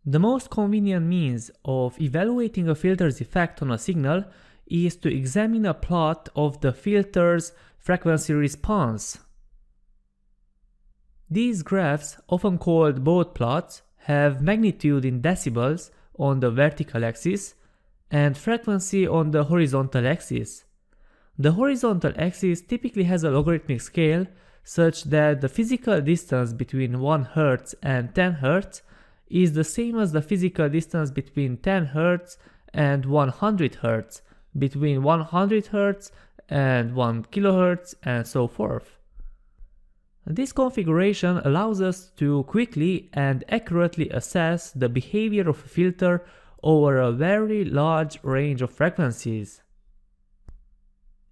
The most convenient means of evaluating a filter's effect on a signal is to examine a plot of the filter's frequency response. These graphs, often called Bodeplots, have magnitude in decibels on the vertical axis and frequency on the horizontal axis. The horizontal axis typically has a logarithmic scale such that the physical distance between 1 Hz and 10 Hz is the same as the physical distance between 10 Hz and 100 Hz, between 100 Hz and 1 kHz, and so forth. This configuration allows us to quickly and accurately assess the behavior of a filter over a very large range of frequencies.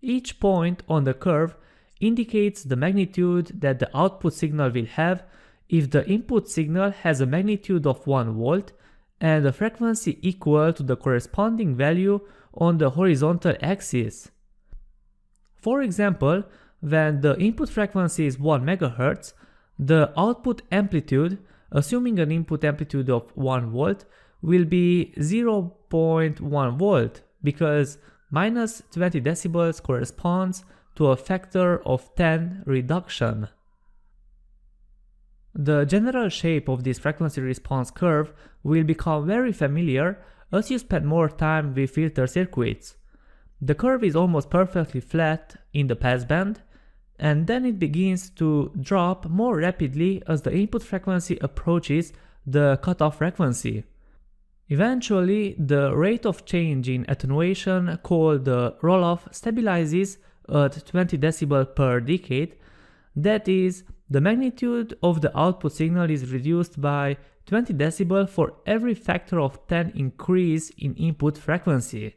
Each point on the curve indicates the magnitude that the output signal will have if the input signal has a magnitude of 1 volt and a frequency equal to the corresponding value on the horizontal axis. For example, when the input frequency is 1 MHz, the output amplitude, assuming an input amplitude of 1 volt, will be 0.1 volt because minus 20 decibels corresponds to a factor of 10 reduction. The general shape of this frequency response curve will become very familiar as you spend more time with filter circuits. The curve is almost perfectly flat in the passband, and then it begins to drop more rapidly as the input frequency approaches the cutoff frequency. Eventually, the rate of change in attenuation, called the roll-off, stabilizes at 20 decibel per decade. That is, the magnitude of the output signal is reduced by 20 decibel for every factor of 10 increase in input frequency.